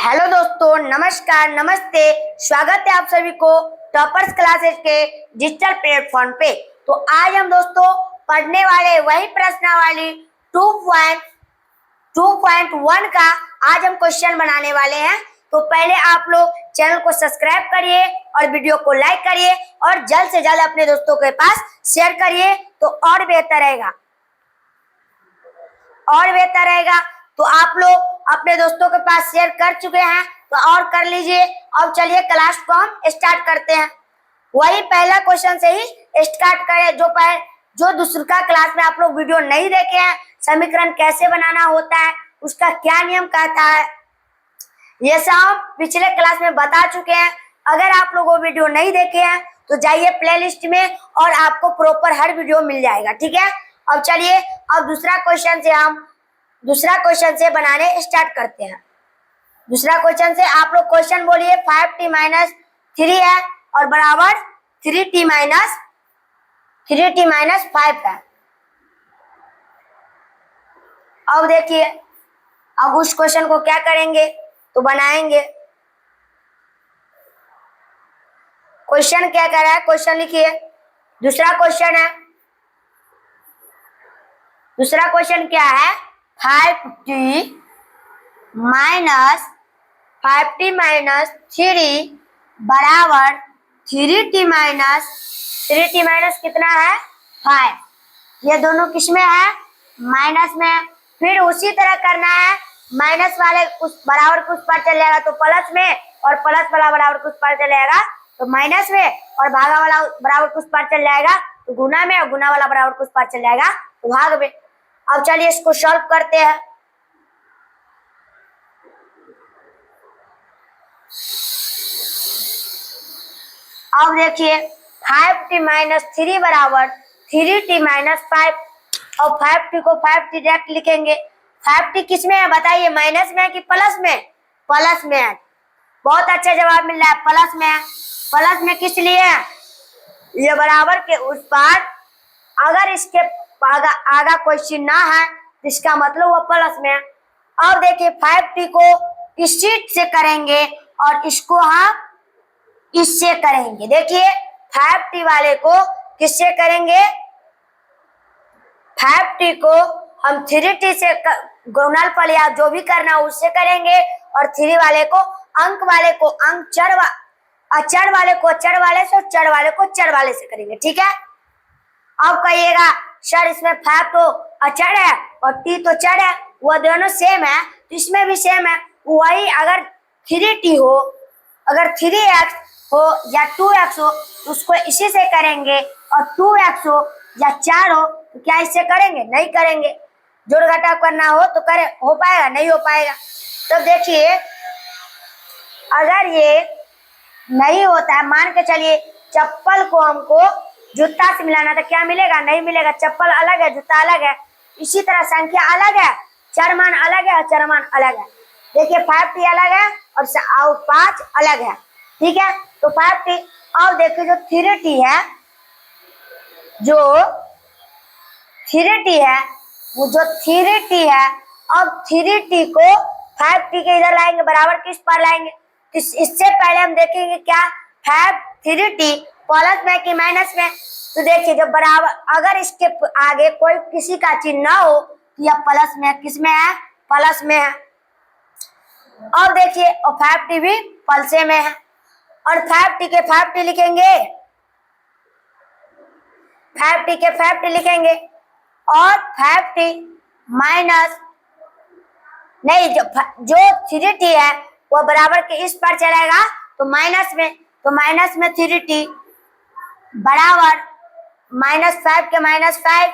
Hello दोस्तों, नमस्कार, नमस्ते। स्वागत है आप सभी को टॉपर्स क्लासेस के डिजिटल प्लेटफॉर्म पे। तो आज हम दोस्तों पढ़ने वाले वही प्रश्नावली 2.1 का आज हम क्वेश्चन बनाने वाले हैं। तो पहले आप लोग चैनल को सब्सक्राइब करिए और वीडियो को लाइक करिए और जल्द से जल्द अपने दोस्तों के पास शेयर करिए तो और बेहतर रहेगा। तो आप लोग अपने दोस्तों के पास शेयर कर चुके हैं तो और कर लीजिए। अब चलिए क्लास को हम स्टार्ट करते हैं। वही पहला क्वेश्चन से ही स्टार्ट करें। जो दूसरा क्लास में आप लोग वीडियो नहीं देखे हैं, समीकरण कैसे बनाना होता है, उसका क्या नियम कहता है, ये सब हम पिछले क्लास में बता चुके हैं। अगर आप लोग वो वीडियो नहीं देखे हैं तो जाइए प्लेलिस्ट में और आपको प्रॉपर हर वीडियो मिल जाएगा। ठीक है, अब चलिए अब दूसरा क्वेश्चन से बनाने स्टार्ट करते हैं। दूसरा क्वेश्चन से आप लोग क्वेश्चन बोलिए। 5t-3 है और बराबर 3t-5 है। अब देखिए, अब उस क्वेश्चन को क्या करेंगे तो बनाएंगे। क्वेश्चन क्या कह रहा है, क्वेश्चन लिखिए। दूसरा क्वेश्चन क्या है, 5t-3 बराबर 3t- कितना है 5। ये दोनों किस में है, माइनस में है। फिर उसी तरह करना है, माइनस वाले उस बराबर कुछ पर चल जाएगा तो प्लस में, और प्लस वाला बराबर कुछ पर चल जाएगा तो माइनस में, और भागा वाला बराबर कुछ पर चल जाएगा तो गुना में, और गुना वाला बराबर कुछ पर चल जाएगा तो भाग में। अब चलिए इसको सॉल्व करते हैं। अब देखिए 5t-3 बराबर 3t-5 और 5t को 5t डायरेक्ट लिखेंगे। 5t किस में है बताइए, माइनस में है कि प्लस में? प्लस में है। बहुत अच्छा जवाब मिल रहा है, प्लस में है। प्लस में किस लिए है, ये बराबर के उस पार अगर इसके आगा कोई चिन्ह ना है तो इसका मतलब वो प्लस में है। अब देखिए 5t को इस शीट से करेंगे और इसको हम इससे करेंगे। देखिए 5t वाले को किससे करेंगे, 5t को हम 3t से गुणनफल या जो भी करना उससे करेंगे, और 3 वाले को अंक चर वाले को चर वाले से, और चर वाले को चर वाले से करेंगे। ठीक है, अब कहिएगा सर इसमें 5 तो अचर है और t तो चर है, वो दोनों सेम है तो इसमें भी सेम है। वही अगर 3t हो, अगर 3x हो या 2x हो तो उसको इसी से करेंगे, और 2x हो या 4 हो तो क्या इससे करेंगे? नहीं करेंगे। जोड़ घटाव करना हो तो करे, हो पाएगा? नहीं हो पाएगा। तो देखिए अगर ये नहीं होता है, मान के चलिए चप्पल को हमको जूता से मिलाना तो क्या मिलेगा? नहीं मिलेगा। चप्पल अलग है, जूता अलग है। इसी तरह संख्या अलग है, चर मान अलग है और चर मान अलग है। देखिए 5t अलग है और 5 अलग है। ठीक है, तो 5t। अब देखिए जो 3t है, अब 3t को 5t के इधर लाएंगे, बराबर किस पर लाएंगे? इससे पहले हम देखेंगे क्या 3t प्लस में कि माइनस में। तो देखिए जब बराबर, अगर इसके आगे कोई किसी का चिन्ह ना हो तो यह प्लस में, किस में है? प्लस में है। अब देखिए और 5t भी प्लसे में है, और 5t के 5t लिखेंगे, 5t के 5t लिखेंगे, और 5t माइनस नहीं, जो 3t है वो बराबर के इस पर चलेगा तो माइनस में, तो माइनस में 3t बराबर -5 के -5।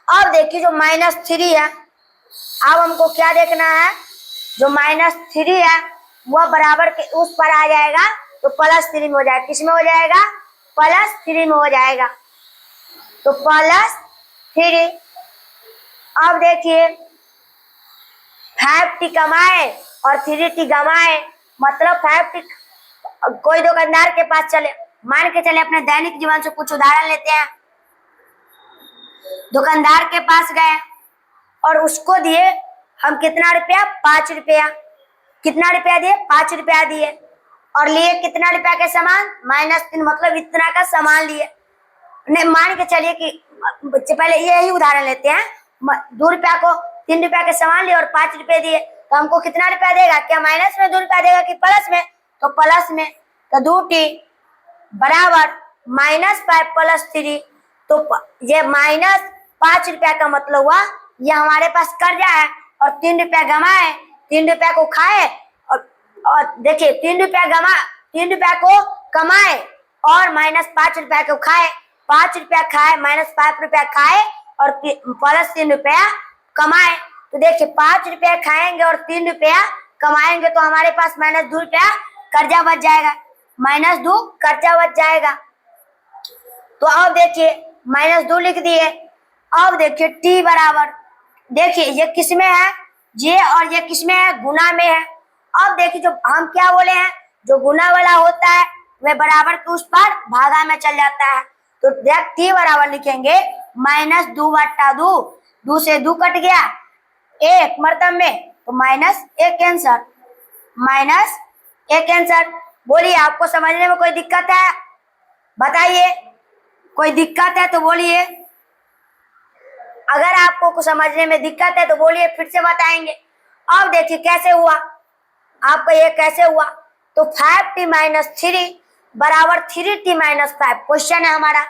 अब देखिए जो -3 है, अब हमको क्या देखना है, जो -3 है वह बराबर के उस पर आ जाएगा तो +3 में हो जाएगा। किस में हो जाएगा? +3 में हो जाएगा, तो +3। अब देखिए 5t कमाए और 3t गमाए, मतलब 5t। कोई दुकानदार के पास चले, मान के चले अपने दैनिक जीवन से कुछ उदाहरण लेते हैं। दुकानदार के पास गए और उसको दिए हम कितना रुपया? 5 रुपया। कितना रुपया दिए, 5 रुपया दिए, और लिए कितना रुपया के सामान, -3, मतलब इतना का सामान लिए। नहीं, मान के चलिए कि पहले यही उदाहरण लेते हैं, 2 रुपया को 3 रुपया के सामान लिए और 5 रुपए दिए, तो हमको कितना रुपया देगा, क्या माइनस में 2 रुपया देगा कि प्लस में, तो प्लस में। तो 2t बराबर -5 + 3, तो ये -5 रुपया का मतलब हुआ ये हमारे पास कर्जा है और 3 रुपया गमाए, 3 रुपया को खाए, और देखिए 3 रुपया को कमाए और -5 रुपया को खाए, 5 रुपया खाए, -5 रुपया खाए और +3 रुपया कमाए। तो देखिए 5 रुपया खाएंगे और 3 रुपया कमाएंगे तो हमारे पास -2 रुपया कर्जा बच जाएगा, -2 कर्जा बच जाएगा। तो अब देखिए -2 लिख दिए। अब देखिए t बराबर, देखिए ये किस में है, ये और ये किस में है, गुना में है। अब देखिए जो हम क्या बोले हैं, जो गुना वाला होता है वह बराबर के उस पर भागा में चल जाता है। तो देख t बराबर लिखेंगे -2/2, 2 से 2 कट गया, 1 मरतब में, तो -1 आंसर, -1 आंसर। बोलिए आपको समझने में कोई दिक्कत है, बताइए, कोई दिक्कत है तो बोलिए। अगर आपको कुछ समझने में दिक्कत है तो बोलिए, फिर से बताएंगे। अब देखिए कैसे हुआ, आपका ये कैसे हुआ, तो 5t - 3 बराबर 3t - 5 क्वेश्चन है हमारा,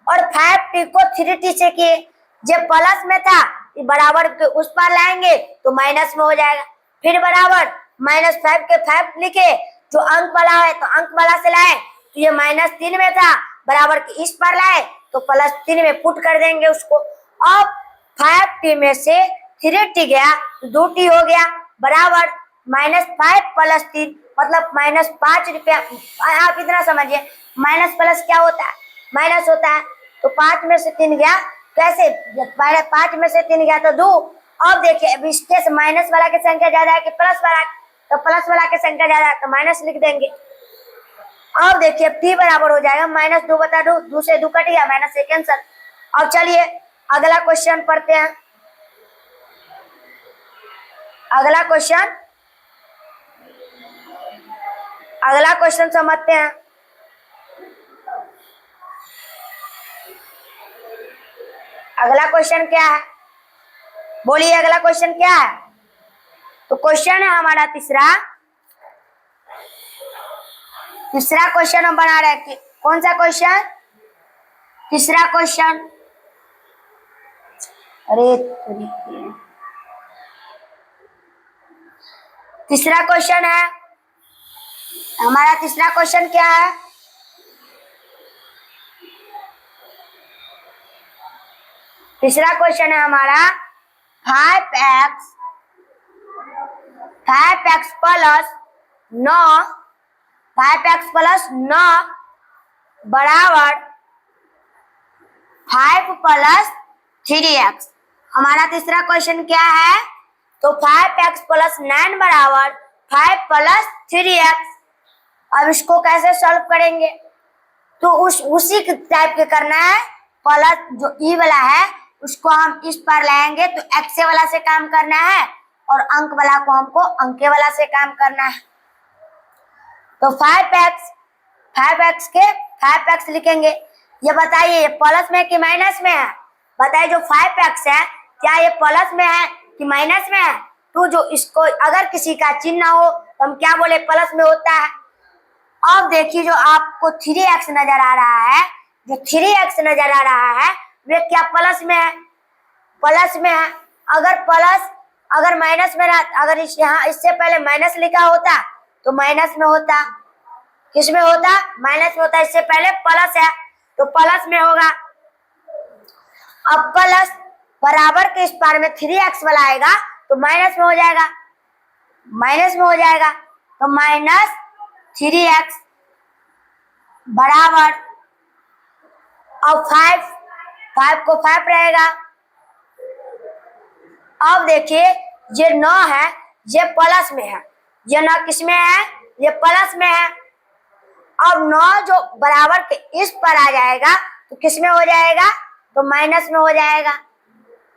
और 5t को 3t से किए, जब प्लस में था बराबर के उस पर लाएंगे तो माइनस में हो जाएगा, फिर बराबर -5 के 5 लिखे, जो अंक वाला है तो अंक वाला से लाए, तो ये -3 में था, बराबर के इस पर लाए तो +3 में पुट कर देंगे उसको। अब 5t में से 3t गया तो 2t हो गया, बराबर -5 + 3 मतलब -5 रुपया। आप इतना समझिए, माइनस प्लस क्या होता है, माइनस होता है। तो 5 में से 3 गया, कैसे, 5 में से 3 गया तो 2। अब देखिए अब इसके से माइनस वाला की संख्या ज्यादा है कि प्लस वाला, तो प्लस वाला की संख्या ज्यादा है तो माइनस लिख देंगे। अब देखिए अब t बराबर हो जाएगा -2/2, 2 से 2 कट गया, -1 आंसर। अब चलिए अगला क्वेश्चन पढ़ते हैं। अगला क्वेश्चन समझते हैं। अगला क्वेश्चन क्या है, बोलिए अगला क्वेश्चन क्या है। तो क्वेश्चन है हमारा तीसरा क्वेश्चन हम बना रहे हैं। कौन सा क्वेश्चन, तीसरा क्वेश्चन। अरे तीसरा क्वेश्चन है हमारा, तीसरा क्वेश्चन क्या है, तीसरा क्वेश्चन है हमारा 5x + 9 बराबर 5 + 3x। हमारा तीसरा क्वेश्चन क्या है, तो 5x + 9 बराबर 5 + 3x। अब इसको कैसे सॉल्व करेंगे, तो उसी टाइप के करना है, प्लस जो ई वाला है उसको हम इस पर लाएंगे तो एक्स वाला से काम करना है, और अंक वाला को हमको अंके वाला से काम करना है। तो 5x लिखेंगे। ये बताइए ये प्लस में कि माइनस में है, बताइए जो 5x है क्या ये प्लस में है कि माइनस में है। तो जो इसको अगर किसी का चिन्ह हो तो हम क्या बोले, प्लस में होता है। अब देखिए जो आपको 3x नजर आ रहा है, जो 3x नजर आ रहा है वे क्या प्लस में है, प्लस में है। अगर माइनस में रहा, अगर यहाँ इससे पहले माइनस लिखा होता तो माइनस में होता, किस में होता, माइनस में होता, इससे पहले प्लस है तो प्लस में होगा। अब प्लस बराबर के इस पार में 3x वाला आएगा तो माइनस में हो जाएगा, तो -3x बराबर, अब 5 को 5 रहेगा। अब देखिए ये 9 है, ये प्लस में है, ये 9 किस में है, ये प्लस में है। अब 9 जो बराबर के इस पर आ जाएगा तो किस में हो जाएगा, तो माइनस में हो जाएगा।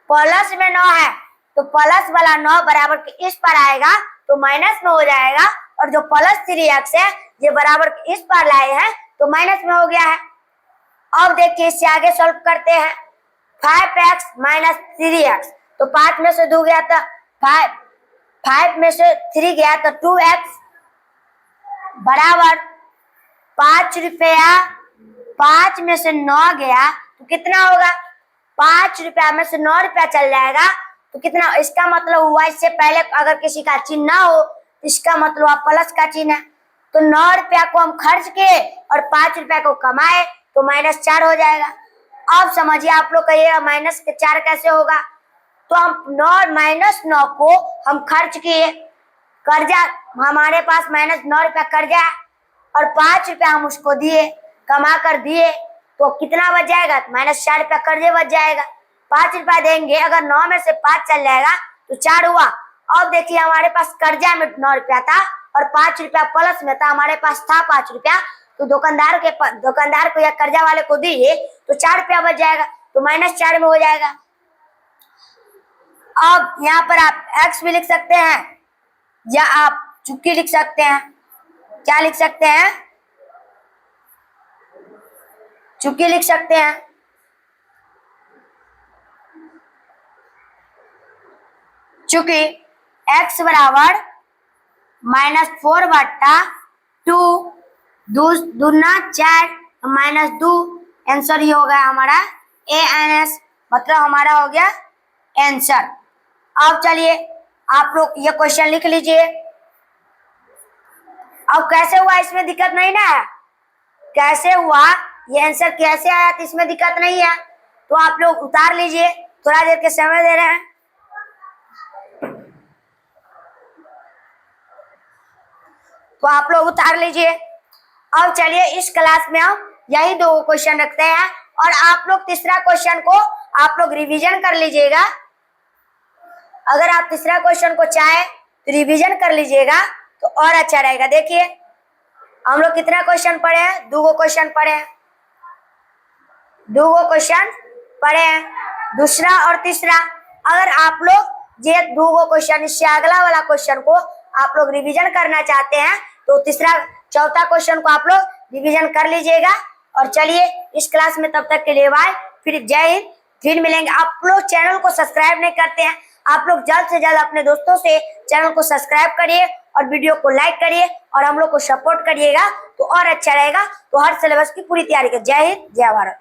प्लस में 9 है तो प्लस वाला 9 बराबर के इस पर आएगा तो माइनस में हो जाएगा, और जो प्लस 3x है ये बराबर के इस पर लाए हैं तो माइनस में हो गया है। अब देखिए इससे आगे सॉल्व करते हैं। 5x माइनस 3x, तो 5 में से 2 गया तो 5 में से 3 गया तो 2x बराबर 5 रुपया, 5 में से 9 गया तो कितना होगा, 5 रुपया में से 9 रुपया चल जाएगा तो कितना, इसका मतलब हुआ इससे पहले अगर किसी का चिन्ह ना हो इसका मतलब हुआ प्लस का चिन्ह है। तो 9 रुपया को हम खर्च किए और 5 रुपया को कमाए तो -4 हो जाएगा। अब समझिए आप लोग कहिएगा -4 कैसे होगा। तो हम -9 को हम खर्च किए, कर्जा हमारे पास -9 रुपया कर्जा है और 5 रुपया हम उसको दिए, कमा कर दिए, तो कितना बच जाएगा, -4 रुपया कर्जे बच जाएगा। 5 रुपया देंगे, अगर 9 में से 5 चल जाएगा तो 4 हुआ। अब देखिए हमारे पास कर्जा में 9 रुपया था और 5 रुपया प्लस में था, हमारे पास था 5 रुपया, तो दुकानदार को या कर्जा वाले को दिए तो 4 रुपया बच जाएगा, तो -4 में हो जाएगा। अब यहाँ पर आप x भी लिख सकते हैं या आप चुप्पी लिख सकते हैं। क्या लिख सकते हैं, चुप्पी लिख सकते हैं। चूंकि x बराबर -4/2 दूना 4 -2, आंसर ही हो गया हमारा ANS, मतलब हमारा हो गया आंसर। अब चलिए आप लोग ये क्वेश्चन लिख लीजिए। अब कैसे हुआ इसमें दिक्कत नहीं ना है, कैसे हुआ ये आंसर कैसे आया तो इसमें दिक्कत नहीं है, तो आप लोग उतार लीजिए, थोड़ा देर के समय दे रहे हैं। तो आप लोग उतार लीजिए। अब चलिए इस क्लास में हम यही 2 क्वेश्चन रखते हैं और आप लोग तीसरा क्वेश्चन को आप लोग रिवीजन कर लीजिएगा। अगर आप तीसरा क्वेश्चन को चाहे तो रिवीजन कर लीजिएगा तो और अच्छा रहेगा। देखिए हम लोग कितना क्वेश्चन पढ़े हैं, 2 क्वेश्चन पढ़े हैं, 2 क्वेश्चन पढ़े हैं, दूसरा और तीसरा। अगर आप लोग ये 2 क्वेश्चन इससे अगला वाला क्वेश्चन को आप लोग रिवीजन करना चाहते हैं तो चौथा क्वेश्चन को आप लोग रिवीजन कर लीजिएगा। और चलिए इस क्लास में तब तक के लिए बाय, फिर जय हिंद, फिर मिलेंगे। आप लोग चैनल को सब्सक्राइब नहीं करते हैं, आप लोग जल्द से जल्द अपने दोस्तों से चैनल को सब्सक्राइब करिए और वीडियो को लाइक करिए और हम लोग को सपोर्ट करिएगा तो और अच्छा रहेगा। तो हर सिलेबस की पूरी तैयारी करिए। जय हिंद, जय भारत।